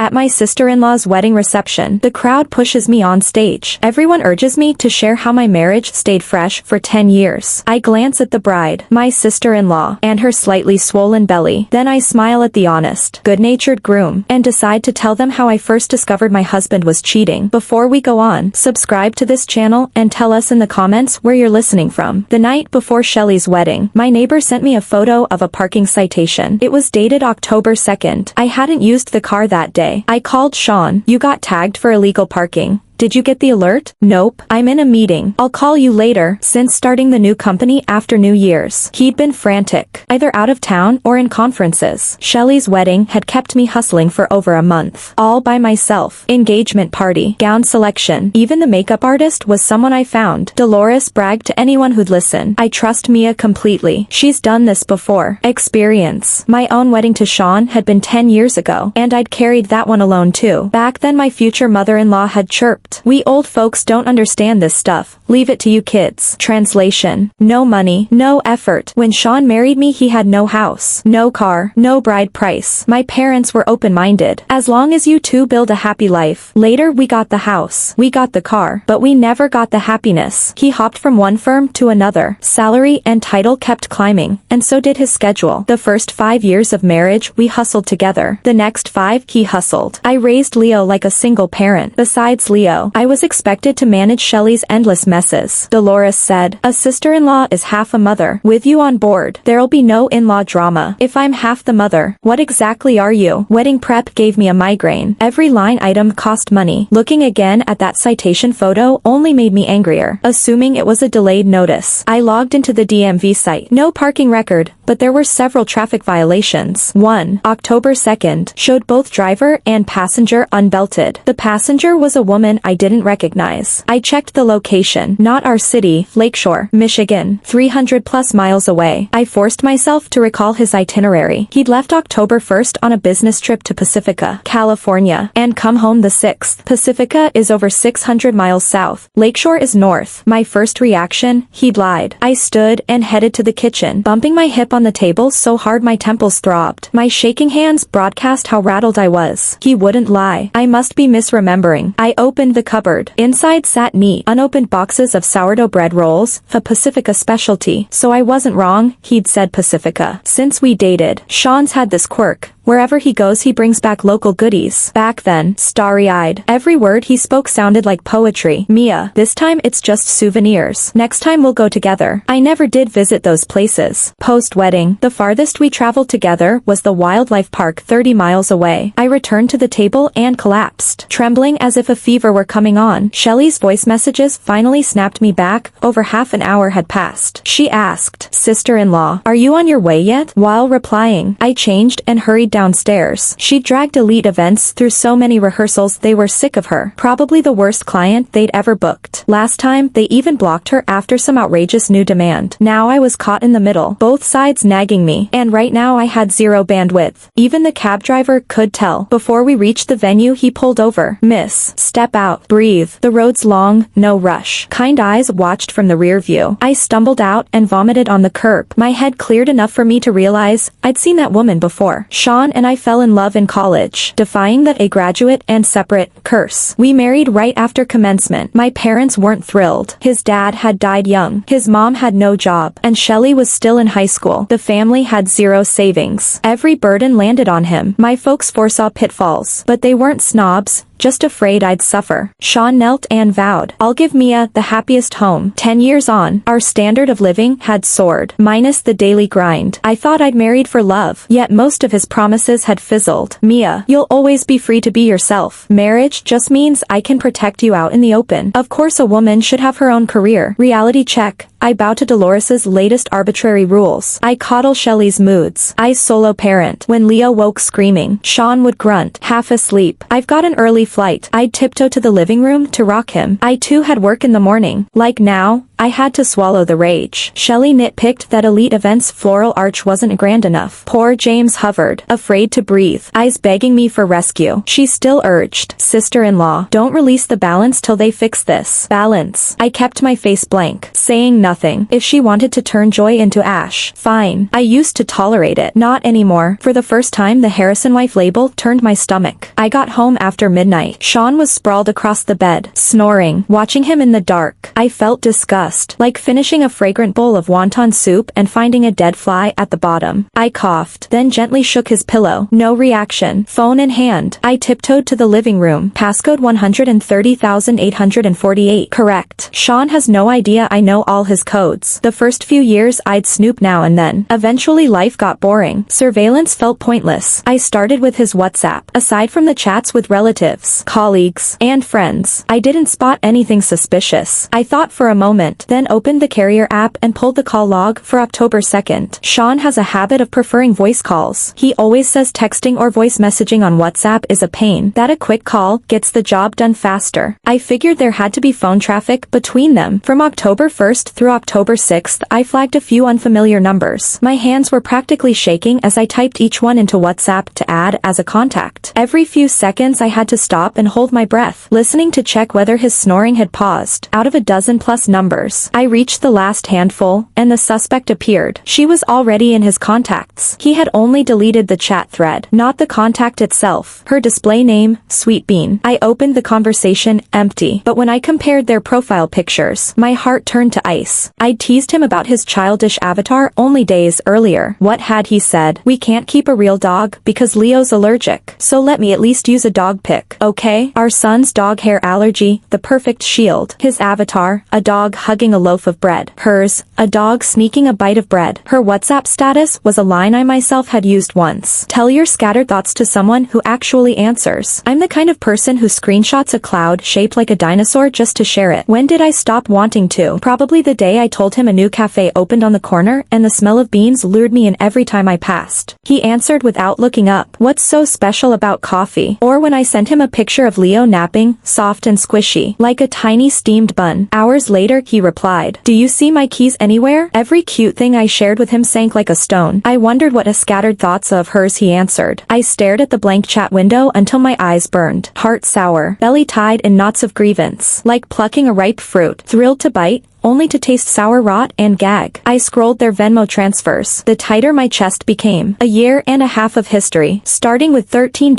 At my sister-in-law's wedding reception, the crowd pushes me on stage. Everyone urges me to share how my marriage stayed fresh for 10 years. I glance at the bride, my sister-in-law, and her slightly swollen belly. Then I smile at the honest, good-natured groom, and decide to tell them how I first discovered my husband was cheating. Before we go on, subscribe to this channel and tell us in the comments where you're listening from. The night before Shelly's wedding, my neighbor sent me a photo of a parking citation. It was dated October 2nd. I hadn't used the car that day. I called Sean. "You got tagged for illegal parking. Did you get the alert?" "Nope. I'm in a meeting. I'll call you later." Since starting the new company after New Year's, he'd been frantic, either out of town or in conferences. Shelly's wedding had kept me hustling for over a month, all by myself. Engagement party, gown selection, even the makeup artist was someone I found. Dolores bragged to anyone who'd listen. "I trust Mia completely. She's done this before." Experience. My own wedding to Sean had been 10 years ago, and I'd carried that one alone too. Back then my future mother-in-law had chirped, "We old folks don't understand this stuff. Leave it to you kids." Translation. No money, no effort. When Sean married me he had no house, no car, no bride price. My parents were open-minded. "As long as you two build a happy life." Later we got the house. We got the car. But we never got the happiness. He hopped from one firm to another. Salary and title kept climbing, and so did his schedule. The first 5 years of marriage we hustled together. The next 5 he hustled. I raised Leo like a single parent. Besides Leo, I was expected to manage Shelly's endless messes. Dolores said, "A sister-in-law is half a mother. With you on board, there'll be no in-law drama." If I'm half the mother, what exactly are you? Wedding prep gave me a migraine. Every line item cost money. Looking again at that citation photo only made me angrier. Assuming it was a delayed notice, I logged into the DMV site. No parking record, but there were several traffic violations. 1. October 2nd showed both driver and passenger unbelted. The passenger was a woman I didn't recognize. I checked the location. Not our city, Lakeshore, Michigan, 300 plus miles away. I forced myself to recall his itinerary. He'd left October 1st on a business trip to Pacifica, California, and come home the 6th. Pacifica is over 600 miles south. Lakeshore is north. My first reaction, he'd lied. I stood and headed to the kitchen, bumping my hip on the table so hard my temples throbbed. My shaking hands broadcast how rattled I was. He wouldn't lie. I must be misremembering. I opened the cupboard. Inside sat neat, unopened boxes of sourdough bread rolls, a Pacifica specialty. So I wasn't wrong, he'd said Pacifica. Since we dated, Sean's had this quirk. Wherever he goes he brings back local goodies. Back then, starry-eyed, every word he spoke sounded like poetry. "Mia, this time it's just souvenirs. Next time we'll go together." I never did visit those places. Post-wedding, the farthest we traveled together was the wildlife park 30 miles away. I returned to the table and collapsed, trembling as if a fever were coming on. Shelly's voice messages finally snapped me back. Over half an hour had passed. She asked, "Sister-in-law, are you on your way yet?" While replying, I changed and hurried downstairs. She dragged elite events through so many rehearsals they were sick of her. Probably the worst client they'd ever booked. Last time, they even blocked her after some outrageous new demand. Now I was caught in the middle, both sides nagging me, and right now I had zero bandwidth. Even the cab driver could tell. Before we reached the venue he pulled over. "Miss, step out. Breathe. The road's long, no rush." Kind eyes watched from the rear view. I stumbled out and vomited on the curb. My head cleared enough for me to realize I'd seen that woman before. Sean and I fell in love in college, defying that a graduate and separate curse. We married right after commencement. My parents weren't thrilled. His dad had died young. His mom had no job, and Shelly was still in high school. The family had zero savings. Every burden landed on him. My folks foresaw pitfalls, but they weren't snobs, just afraid I'd suffer. Sean knelt and vowed, "I'll give Mia the happiest home." 10 years on, our standard of living had soared, minus the daily grind. I thought I'd married for love, yet most of his promises had fizzled. "Mia, you'll always be free to be yourself. Marriage just means I can protect you out in the open." Of course a woman should have her own career. Reality check. I bow to Dolores's latest arbitrary rules. I coddle Shelly's moods. I solo parent. When Leo woke screaming, Sean would grunt, half asleep. I've got an early flight. I'd tiptoe to the living room to rock him. I too had work in the morning. Like now, I had to swallow the rage. Shelly nitpicked that Elite Event's floral arch wasn't grand enough. Poor James hovered, afraid to breathe, eyes begging me for rescue. She still urged, "Sister-in-law, don't release the balance till they fix this." Balance. I kept my face blank, saying nothing. If she wanted to turn joy into ash, fine. I used to tolerate it. Not anymore. For the first time, the Harrison wife label turned my stomach. I got home after midnight. Sean was sprawled across the bed, snoring. Watching him in the dark, I felt disgust, like finishing a fragrant bowl of wonton soup and finding a dead fly at the bottom. I coughed, then gently shook his pillow. No reaction. Phone in hand. I tiptoed to the living room. Passcode 130,848. Correct. Sean has no idea I know all his codes. The first few years I'd snoop now and then. Eventually life got boring. Surveillance felt pointless. I started with his WhatsApp. Aside from the chats with relatives, colleagues, and friends, I didn't spot anything suspicious. I thought for a moment, then opened the carrier app and pulled the call log for October 2nd. Sean has a habit of preferring voice calls. He always says texting or voice messaging on WhatsApp is a pain, that a quick call gets the job done faster. I figured there had to be phone traffic between them. From October 1st through October 6th, I flagged a few unfamiliar numbers. My hands were practically shaking as I typed each one into WhatsApp to add as a contact. Every few seconds I had to stop and hold my breath, listening to check whether his snoring had paused. Out of a dozen plus numbers, I reached the last handful, and the suspect appeared. She was already in his contacts. He had only deleted the chat thread, not the contact itself. Her display name, Sweet Bean. I opened the conversation, empty. But when I compared their profile pictures, my heart turned to ice. I'd teased him about his childish avatar only days earlier. What had he said? We can't keep a real dog because Leo's allergic. So let me at least use a dog pic, okay? Our son's dog hair allergy, the perfect shield. His avatar, a dog hugging a loaf of bread. Hers, a dog sneaking a bite of bread. Her WhatsApp status was a line I myself had used once. Tell your scattered thoughts to someone who actually answers. I'm the kind of person who screenshots a cloud shaped like a dinosaur just to share it. When did I stop wanting to? Probably the day I told him a new cafe opened on the corner and the smell of beans lured me in every time I passed. He answered without looking up. What's so special about coffee? Or when I sent him a picture of Leo napping, soft and squishy, like a tiny steamed bun. Hours later, he replied, "Do you see my keys anywhere?" Every cute thing I shared with him sank like a stone. I wondered what a scattered thoughts of hers he answered. I stared at the blank chat window until my eyes burned. Heart sour, belly tied in knots of grievance, like plucking a ripe fruit, thrilled to bite, only to taste sour rot and gag. I scrolled their Venmo transfers. The tighter my chest became. A year and a half of history, starting with $13,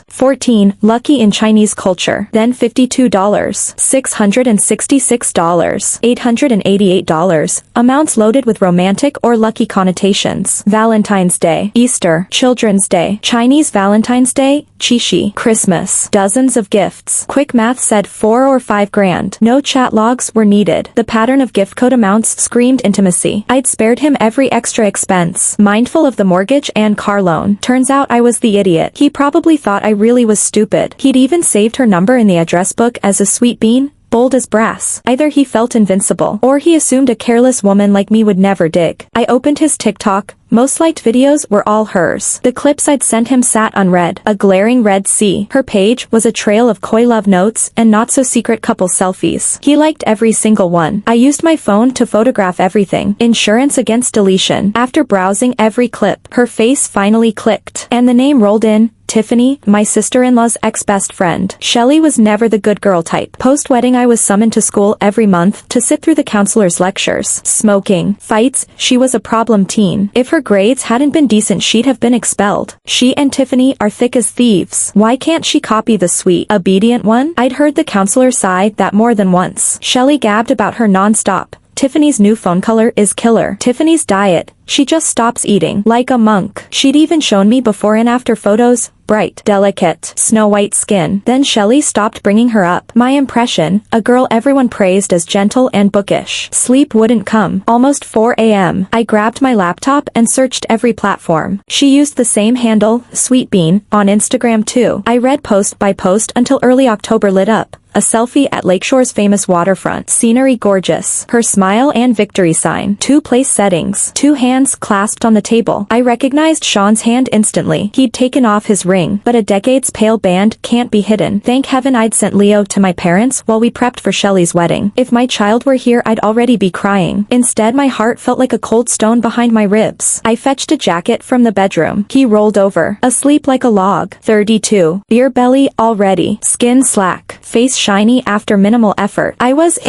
$14, lucky in Chinese culture, then $52, $666, $888, amounts loaded with romantic or lucky connotations. Valentine's Day, Easter, Children's Day, Chinese Valentine's Day, Qixi, Christmas, dozens of gifts. Quick math said 4 or 5 grand. No chat logs were needed. The pattern of gift code amounts screamed intimacy. I'd spared him every extra expense, mindful of the mortgage and car loan. Turns out I was the idiot. He probably thought I really was stupid. He'd even saved her number in the address book as a Sweet Bean, bold as brass. Either he felt invincible, or he assumed a careless woman like me would never dig. I opened his TikTok. Most liked videos were all hers. The clips I'd sent him sat unread, a glaring red sea. Her page was a trail of coy love notes and not-so-secret couple selfies. He liked every single one. I used my phone to photograph everything. Insurance against deletion. After browsing every clip, her face finally clicked, and the name rolled in. Tiffany, my sister-in-law's ex-best friend. Shelley was never the good girl type. Post-wedding I was summoned to school every month to sit through the counselor's lectures. Smoking, fights, she was a problem teen. If her grades hadn't been decent she'd have been expelled. She and Tiffany are thick as thieves. Why can't she copy the sweet, obedient one? I'd heard the counselor sigh that more than once. Shelley gabbed about her non-stop. Tiffany's new phone color is killer. Tiffany's diet, she just stops eating. Like a monk. She'd even shown me before and after photos. Bright, delicate, snow-white skin. Then Shelley stopped bringing her up. My impression, a girl everyone praised as gentle and bookish. Sleep wouldn't come. Almost 4 a.m. I grabbed my laptop and searched every platform. She used the same handle, Sweet Bean, on Instagram too. I read post by post until early October lit up. A selfie at Lakeshore's famous waterfront. Scenery gorgeous. Her smile and victory sign. 2 place settings. 2 hands clasped on the table. I recognized Sean's hand instantly. He'd taken off his ring, but a decade's pale band can't be hidden. Thank heaven I'd sent Leo to my parents while we prepped for Shelley's wedding. If my child were here I'd already be crying. Instead my heart felt like a cold stone behind my ribs. I fetched a jacket from the bedroom. He rolled over, asleep like a log. 32. Beer belly already. Skin slack. face shiny after minimal effort. I was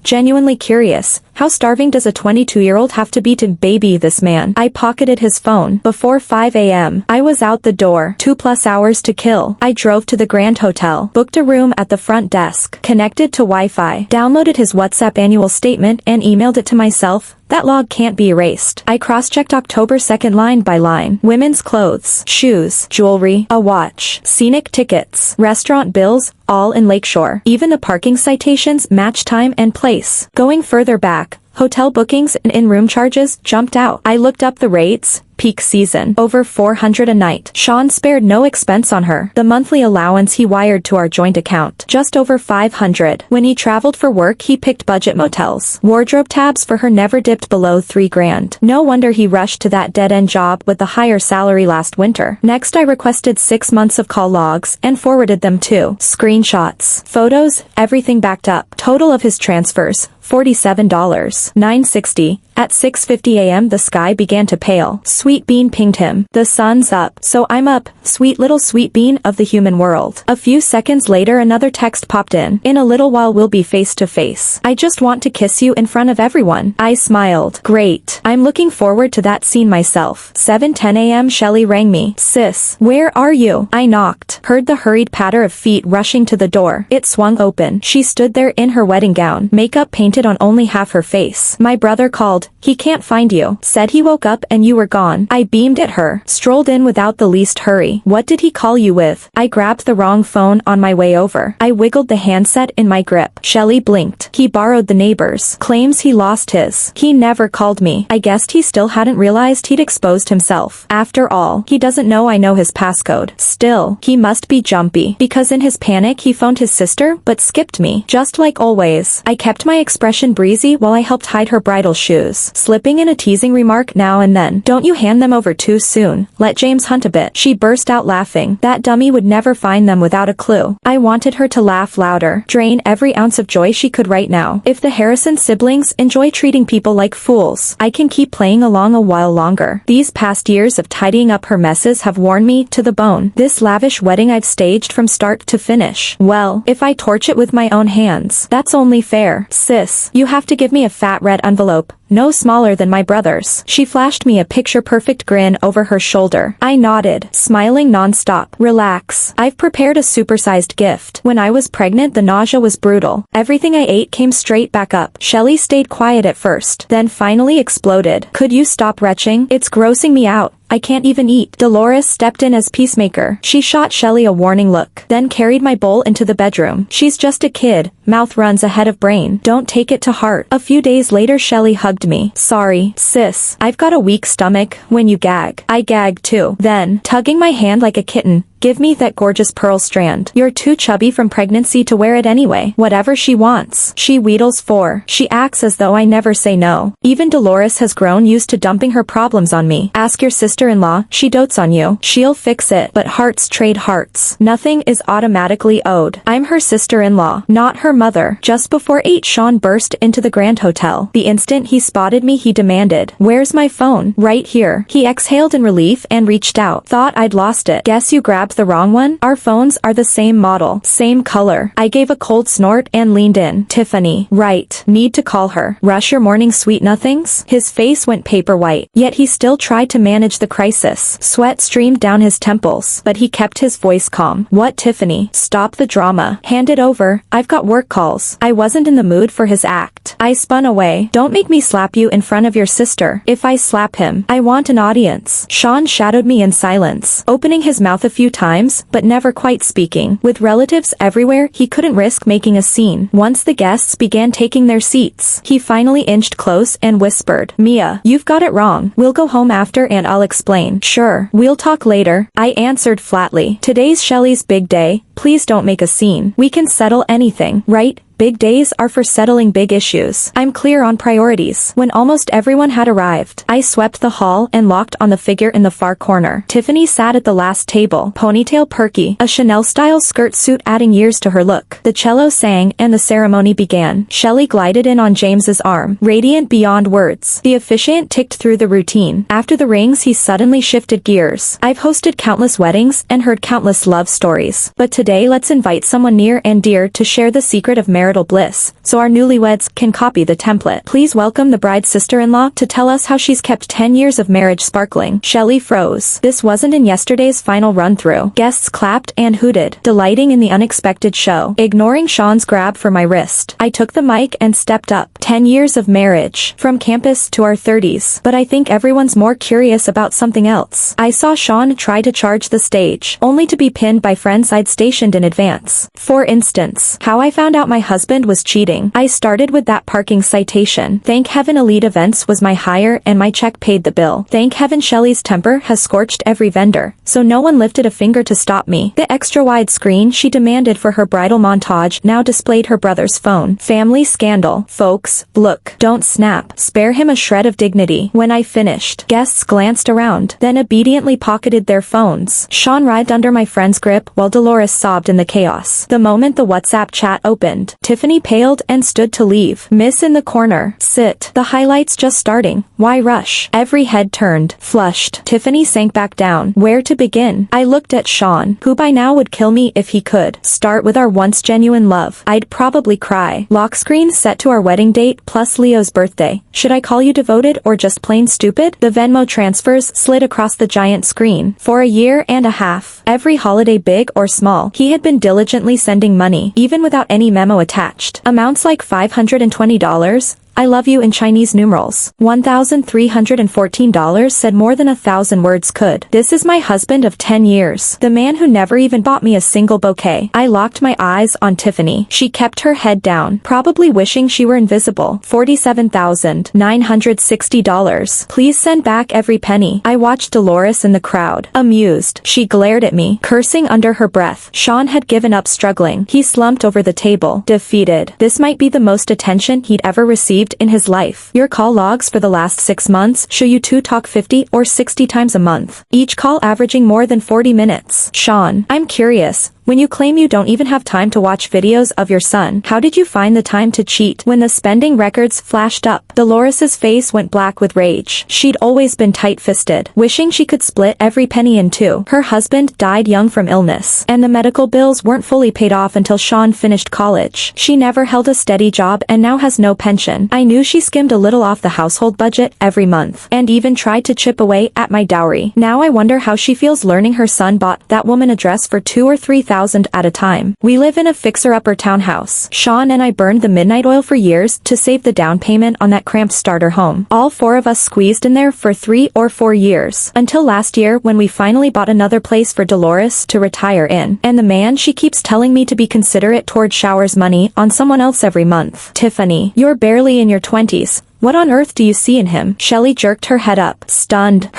genuinely curious. How starving does a 22-year-old have to be to baby this man? I pocketed his phone. Before 5 a.m., I was out the door. 2+ hours to kill. I drove to the Grand Hotel, booked a room at the front desk, connected to Wi-Fi, downloaded his WhatsApp annual statement and emailed it to myself. That log can't be erased. I cross-checked October 2nd line by line. Women's clothes, shoes, jewelry, a watch, scenic tickets, restaurant bills, all in Lakeshore. Even the parking citations match time and place. Going further back, hotel bookings and in-room charges jumped out. I looked up the rates. Peak season, over $400 a night. Sean spared no expense on her. The monthly allowance he wired to our joint account, just over $500. When he traveled for work, he picked budget motels. Wardrobe tabs for her never dipped below $3,000. No wonder he rushed to that dead-end job with the higher salary last winter. Next, I requested 6 months of call logs and forwarded them too. Screenshots, photos, everything backed up. Total of his transfers, $47. $960. At 6:50 a.m. the sky began to pale. Sweet Bean pinged him. The sun's up. So I'm up, sweet little Sweet Bean of the human world. A few seconds later another text popped in. In a little while we'll be face to face. I just want to kiss you in front of everyone. I smiled. Great. I'm looking forward to that scene myself. 7:10 a.m. Shelly rang me. Sis, where are you? I knocked. Heard the hurried patter of feet rushing to the door. It swung open. She stood there in her wedding gown, makeup painted on only half her face. My brother called. He can't find you. Said he woke up and you were gone. I beamed at her. Strolled in without the least hurry. What did he call you with? I grabbed the wrong phone on my way over. I wiggled the handset in my grip. Shelly blinked. He borrowed the neighbor's. Claims he lost his. He never called me. I guessed he still hadn't realized he'd exposed himself. After all, he doesn't know I know his passcode. Still, he must be jumpy. Because in his panic he phoned his sister but skipped me. Just like always. I kept my expression breezy while I helped hide her bridal shoes, slipping in a teasing remark now and then. Don't you hand them over too soon. Let James hunt a bit. She burst out laughing. That dummy would never find them without a clue. I wanted her to laugh louder, drain every ounce of joy she could right now. If the Harrison siblings enjoy treating people like fools, I can keep playing along a while longer. These past years of tidying up her messes have worn me to the bone. This lavish wedding I've staged from start to finish. Well, if I torch it with my own hands, that's only fair. Sis, you have to give me a fat red envelope. No smaller than my brother's. She flashed me a picture-perfect grin over her shoulder. I nodded, smiling non-stop. Relax. I've prepared a supersized gift. When I was pregnant the nausea was brutal. Everything I ate came straight back up. Shelly stayed quiet at first, then finally exploded. Could you stop retching? It's grossing me out. I can't even eat. Dolores stepped in as peacemaker. She shot Shelly a warning look, then carried my bowl into the bedroom. She's just a kid. Mouth runs ahead of brain. Don't take it to heart. A few days later Shelly hugged me. Sorry, sis. I've got a weak stomach when you gag. I gagged too. Then, tugging my hand like a kitten, give me that gorgeous pearl strand. You're too chubby from pregnancy to wear it anyway. Whatever she wants. She wheedles for. She acts as though I never say no. Even Dolores has grown used to dumping her problems on me. Ask your sister-in-law. She dotes on you. She'll fix it. But hearts trade hearts. Nothing is automatically owed. I'm her sister-in-law, not her mother. Just before 8 Sean burst into the Grand Hotel. The instant he spotted me he demanded, "Where's my phone?" Right here. He exhaled in relief and reached out. Thought I'd lost it. Guess you grabbed the wrong one? Our phones are the same model, same color. I gave a cold snort and leaned in. Tiffany. Right. Need to call her. Rush your morning sweet nothings? His face went paper white, yet he still tried to manage the crisis. Sweat streamed down his temples, but he kept his voice calm. What, Tiffany? Stop the drama. Hand it over. I've got work calls. I wasn't in the mood for his act. I spun away. Don't make me slap you in front of your sister. If I slap him, I want an audience. Sean shadowed me in silence, opening his mouth a few times, but never quite speaking. With relatives everywhere, he couldn't risk making a scene. Once the guests began taking their seats, he finally inched close and whispered, "Mia, you've got it wrong. We'll go home after and I'll explain." "Sure, we'll talk later," I answered flatly. "Today's Shelly's big day. Please don't make a scene. We can settle anything, right, Big days are for settling big issues. I'm clear on priorities. When almost everyone had arrived, I swept the hall and locked on the figure in the far corner. Tiffany sat at the last table, ponytail perky, a Chanel-style skirt suit adding years to her look. The cello sang and the ceremony began. Shelley glided in on James's arm, radiant beyond words. The officiant ticked through the routine. After the rings he suddenly shifted gears. I've hosted countless weddings and heard countless love stories. But today let's invite someone near and dear to share the secret of marital bliss, so our newlyweds can copy the template. Please welcome the bride's sister-in-law to tell us how she's kept 10 years of marriage sparkling. Shelley froze. This wasn't in yesterday's final run-through. Guests clapped and hooted, delighting in the unexpected show. Ignoring Sean's grab for my wrist, I took the mic and stepped up. 10 years of marriage, from campus to our 30s. But I think everyone's more curious about something else. I saw Sean try to charge the stage, only to be pinned by friends I'd stationed in advance. For instance, how I found out my husband was cheating. I started with that parking citation. Thank heaven Elite Events was my hire and my check paid the bill. Thank heaven Shelley's temper has scorched every vendor, so no one lifted a finger to stop me. The extra-wide screen she demanded for her bridal montage now displayed her brother's phone. Family scandal. Folks, look. Don't snap. Spare him a shred of dignity. When I finished, guests glanced around, then obediently pocketed their phones. Sean writhed under my friend's grip while Dolores sobbed in the chaos. The moment the WhatsApp chat opened, Tiffany paled and stood to leave. Miss in the corner. Sit. The highlights just starting. Why rush? Every head turned. Flushed. Tiffany sank back down. Where to begin? I looked at Sean, who by now would kill me if he could. Start with our once genuine love. I'd probably cry. Lock screen set to our wedding date plus Leo's birthday. Should I call you devoted or just plain stupid? The Venmo transfers slid across the giant screen. For a year and a half, every holiday big or small, he had been diligently sending money, even without any memo attached. Amounts like $520, I love you in Chinese numerals. $1,314 said more than 1,000 words could. This is my husband of 10 years. The man who never even bought me a single bouquet. I locked my eyes on Tiffany. She kept her head down, probably wishing she were invisible. $47,960. Please send back every penny. I watched Dolores in the crowd, amused. She glared at me, cursing under her breath. Sean had given up struggling. He slumped over the table, defeated. This might be the most attention he'd ever received in his life. Your call logs for the last 6 months show you two talk 50 or 60 times a month, each call averaging more than 40 minutes. Sean, I'm curious. When you claim you don't even have time to watch videos of your son, how did you find the time to cheat? When the spending records flashed up, Dolores's face went black with rage. She'd always been tight-fisted, wishing she could split every penny in two. Her husband died young from illness, and the medical bills weren't fully paid off until Sean finished college. She never held a steady job and now has no pension. I knew she skimmed a little off the household budget every month, and even tried to chip away at my dowry. Now I wonder how she feels learning her son bought that woman a dress for $2,000 or $3,000 at a time. We live in a fixer-upper townhouse. Sean and I burned the midnight oil for years to save the down payment on that cramped starter home. All 4 of us squeezed in there for 3 or 4 years, until last year when we finally bought another place for Dolores to retire in. And the man she keeps telling me to be considerate toward showers money on someone else every month. Tiffany, you're barely in your 20s. What on earth do you see in him? Shelley jerked her head up, stunned.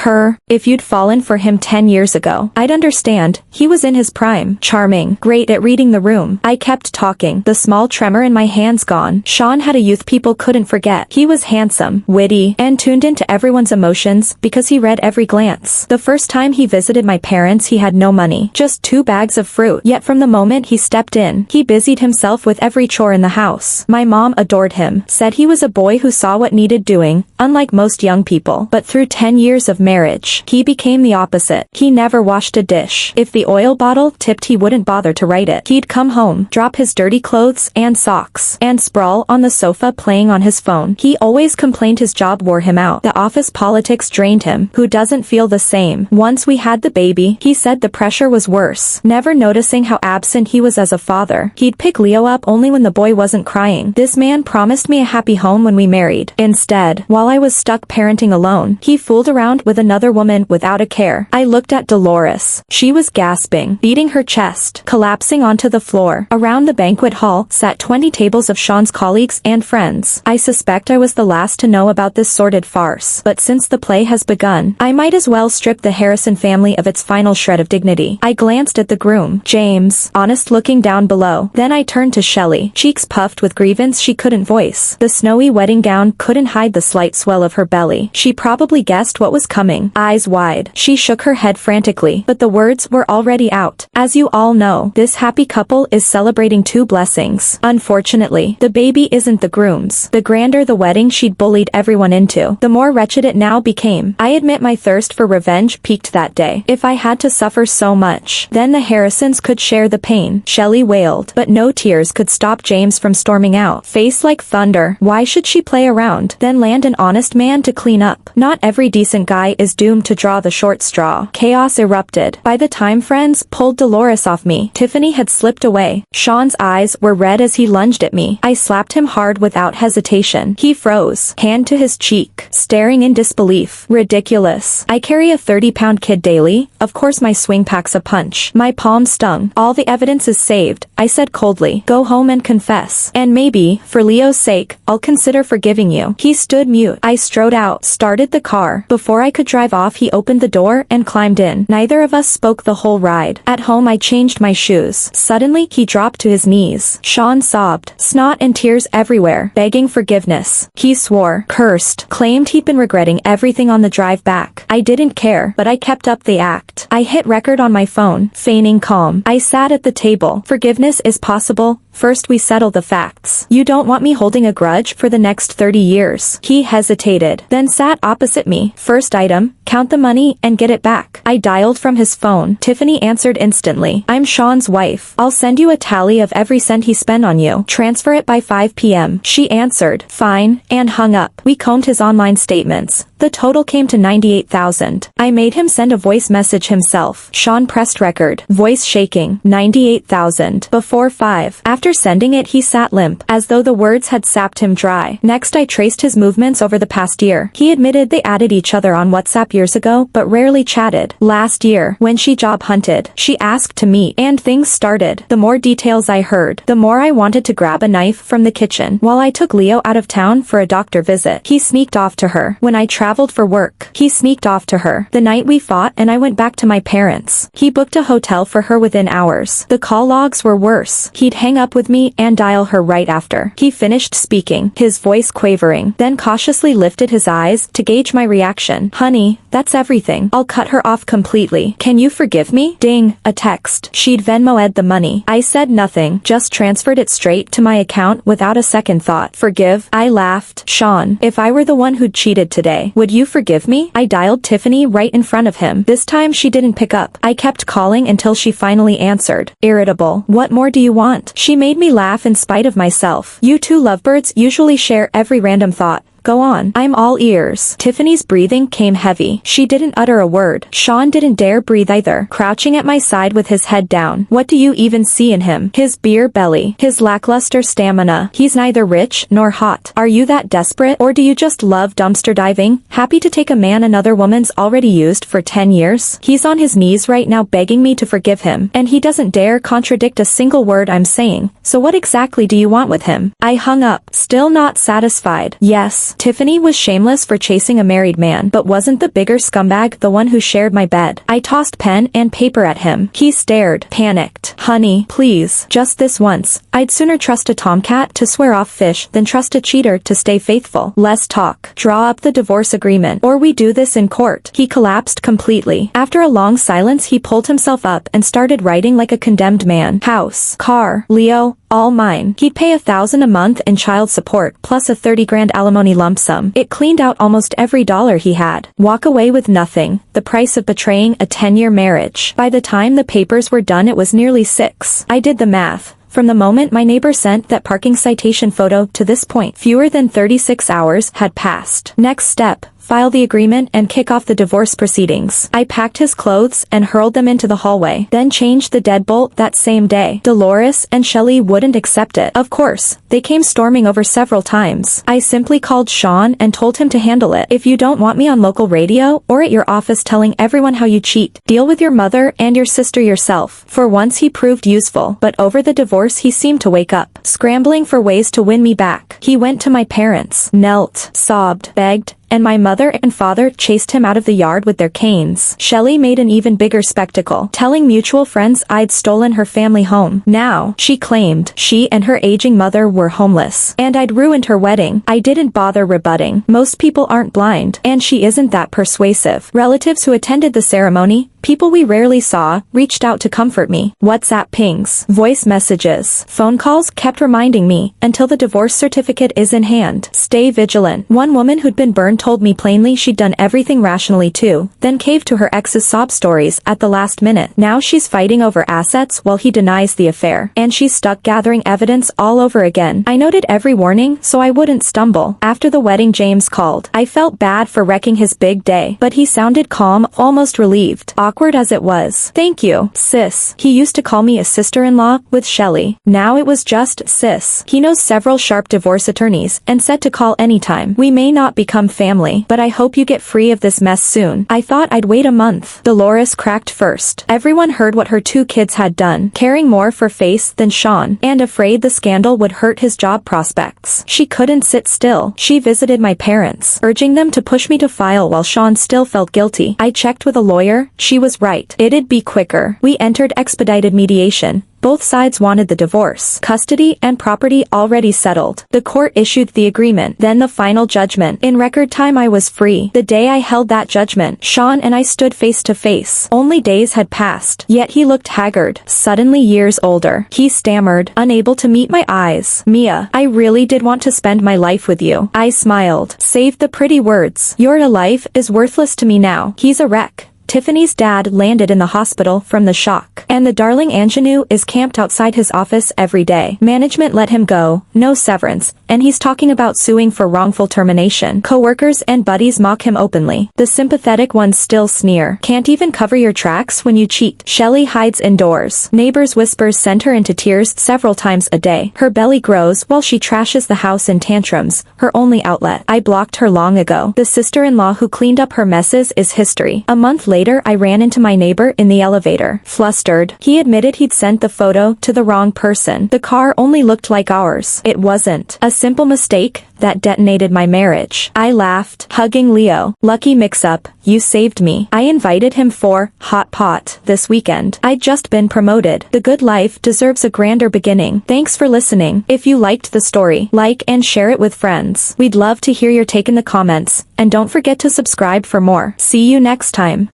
If you'd fallen for him 10 years ago, I'd understand. He was in his prime. Charming. Great at reading the room. I kept talking, the small tremor in my hands gone. Sean had a youth people couldn't forget. He was handsome, witty, and tuned into everyone's emotions because he read every glance. The first time he visited my parents he had no money, just 2 bags of fruit. Yet from the moment he stepped in, he busied himself with every chore in the house. My mom adored him, said he was a boy who saw what needed doing, unlike most young people. But through 10 years of marriage, he became the opposite. He never washed a dish. If the oil bottle tipped he wouldn't bother to right it. He'd come home, drop his dirty clothes and socks, and sprawl on the sofa playing on his phone. He always complained his job wore him out. The office politics drained him. Who doesn't feel the same? Once we had the baby, he said the pressure was worse, never noticing how absent he was as a father. He'd pick Leo up only when the boy wasn't crying. This man promised me a happy home when we married. Instead, while I was stuck parenting alone, he fooled around with another woman without a care. I looked at Dolores. She was gasping, beating her chest, collapsing onto the floor. Around the banquet hall sat 20 tables of Sean's colleagues and friends. I suspect I was the last to know about this sordid farce, but since the play has begun, I might as well strip the Harrison family of its final shred of dignity. I glanced at the groom, James, honest looking down below. Then I turned to Shelley, cheeks puffed with grievance she couldn't voice. The snowy wedding gown couldn't hide the slight swell of her belly. She probably guessed what was coming. Eyes wide, she shook her head frantically, but the words were already out. As you all know, this happy couple is celebrating two blessings. Unfortunately, the baby isn't the groom's. The grander the wedding she'd bullied everyone into, the more wretched it now became. I admit my thirst for revenge peaked that day. If I had to suffer so much, then the Harrisons could share the pain. Shelley wailed, but no tears could stop James from storming out, face like thunder. Why should she play around, then land an honest man to clean up? Not every decent guy is doomed to draw the short straw. Chaos erupted. By the time friends pulled Dolores off me, Tiffany had slipped away. Sean's eyes were red as he lunged at me. I slapped him hard without hesitation. He froze, hand to his cheek, staring in disbelief. Ridiculous. I carry a 30-pound kid daily. Of course my swing packs a punch. My palm stung. All the evidence is saved, I said coldly. Go home and confess. And maybe, for Leo's sake, I'll consider forgiving you. He stood mute. I strode out, started the car. Before I could drive off, he opened the door and climbed in. Neither of us spoke the whole ride. At home I changed my shoes. Suddenly, he dropped to his knees. Sean sobbed, snot and tears everywhere, begging forgiveness. He swore, cursed, claimed he'd been regretting everything on the drive back. I didn't care, but I kept up the act. I hit record on my phone, feigning calm. I sat at the table. Forgiveness is possible. First we settle the facts. You don't want me holding a grudge for the next 30 years. He hesitated, then sat opposite me. First item, count the money and get it back. I dialed from his phone. Tiffany answered instantly. I'm Sean's wife. I'll send you a tally of every cent he spent on you. Transfer it by 5 p.m. She answered, fine, and hung up. We combed his online statements. The total came to $98,000. I made him send a voice message himself. Sean pressed record, voice shaking, $98,000. Before 5. After sending it, he sat limp, as though the words had sapped him dry. Next I traced his movements over the past year. He admitted they added each other on WhatsApp years ago, but rarely chatted. Last year, when she job hunted, she asked to meet, and things started. The more details I heard, the more I wanted to grab a knife from the kitchen. While I took Leo out of town for a doctor visit, he sneaked off to her. When I traveled for work, he sneaked off to her. The night we fought and I went back to my parents, he booked a hotel for her within hours. The call logs were worse. He'd hang up with me and dial her right after. He finished speaking, his voice quavering, then cautiously lifted his eyes to gauge my reaction. Honey, that's everything. I'll cut her off completely. Can you forgive me? Ding, a text. She'd Venmo'd the money. I said nothing, just transferred it straight to my account without a second thought. Forgive? I laughed. Sean, if I were the one who'd cheated today, would you forgive me? I dialed Tiffany right in front of him. This time she didn't pick up. I kept calling until she finally answered. Irritable. What more do you want? She made me laugh in spite of myself. You two lovebirds usually share every random thought. Go on. I'm all ears. Tiffany's breathing came heavy. She didn't utter a word. Sean didn't dare breathe either, crouching at my side with his head down. What do you even see in him? His beer belly. His lackluster stamina. He's neither rich nor hot. Are you that desperate, or do you just love dumpster diving? Happy to take a man another woman's already used for 10 years? He's on his knees right now begging me to forgive him, and he doesn't dare contradict a single word I'm saying. So what exactly do you want with him? I hung up, still not satisfied. Yes. Tiffany was shameless for chasing a married man, but wasn't the bigger scumbag the one who shared my bed? I tossed pen and paper at him. He stared, panicked. Honey, please, just this once. I'd sooner trust a tomcat to swear off fish than trust a cheater to stay faithful. Less talk. Draw up the divorce agreement, or we do this in court. He collapsed completely. After a long silence, he pulled himself up and started writing like a condemned man. House, car, Leo, all mine. He'd pay $1,000 a month in child support, plus a 30 grand alimony lump sum. It cleaned out almost every dollar he had. Walk away with nothing. The price of betraying a 10-year marriage. By the time the papers were done, it was nearly 6. I did the math. From the moment my neighbor sent that parking citation photo to this point, fewer than 36 hours had passed. Next step. file the agreement and kick off the divorce proceedings. I packed his clothes and hurled them into the hallway, then changed the deadbolt that same day. Dolores and Shelley wouldn't accept it. Of course, they came storming over several times. I simply called Sean and told him to handle it. If you don't want me on local radio or at your office telling everyone how you cheat, deal with your mother and your sister yourself. For once he proved useful, but over the divorce he seemed to wake up, scrambling for ways to win me back. He went to my parents, knelt, sobbed, begged, and my mother and father chased him out of the yard with their canes. Shelley made an even bigger spectacle, telling mutual friends I'd stolen her family home. Now, she claimed, she and her aging mother were homeless, and I'd ruined her wedding. I didn't bother rebutting. Most people aren't blind, and she isn't that persuasive. Relatives who attended the ceremony, people we rarely saw, reached out to comfort me. WhatsApp pings, voice messages, phone calls kept reminding me, until the divorce certificate is in hand, stay vigilant. One woman who'd been burned told me plainly she'd done everything rationally too, then caved to her ex's sob stories at the last minute. Now she's fighting over assets while he denies the affair, and she's stuck gathering evidence all over again. I noted every warning so I wouldn't stumble. After the wedding, James called. I felt bad for wrecking his big day, but he sounded calm, almost relieved. Awkward as it was. Thank you, sis. He used to call me a sister-in-law with Shelley. Now it was just sis. He knows several sharp divorce attorneys and said to call anytime. We may not become family, but I hope you get free of this mess soon. I thought I'd wait a month. Dolores cracked first. Everyone heard what her 2 kids had done, caring more for face than Sean, and afraid the scandal would hurt his job prospects. She couldn't sit still. She visited my parents, urging them to push me to file while Sean still felt guilty. I checked with a lawyer. She was right. It'd be quicker. We entered expedited mediation. Both sides wanted the divorce. Custody and property already settled. The court issued the agreement, then the final judgment. In record time I was free. The day I held that judgment, Sean and I stood face to face. Only days had passed, yet he looked haggard, suddenly years older. He stammered, unable to meet my eyes. Mia, I really did want to spend my life with you. I smiled, saved the pretty words. Your life is worthless to me now. He's a wreck. Tiffany's dad landed in the hospital from the shock, and the darling ingenue is camped outside his office every day. Management let him go, no severance, and he's talking about suing for wrongful termination. Coworkers and buddies mock him openly. The sympathetic ones still sneer. Can't even cover your tracks when you cheat. Shelley hides indoors. Neighbors' whispers send her into tears several times a day. Her belly grows while she trashes the house in tantrums, her only outlet. I blocked her long ago. The sister-in-law who cleaned up her messes is history. A month later, I ran into my neighbor in the elevator. Flustered, he admitted he'd sent the photo to the wrong person. The car only looked like ours. It wasn't. A simple mistake that detonated my marriage. I laughed, hugging Leo. Lucky mix-up, you saved me. I invited him for hot pot this weekend. I'd just been promoted. The good life deserves a grander beginning. Thanks for listening. If you liked the story, like and share it with friends. We'd love to hear your take in the comments, and don't forget to subscribe for more. See you next time.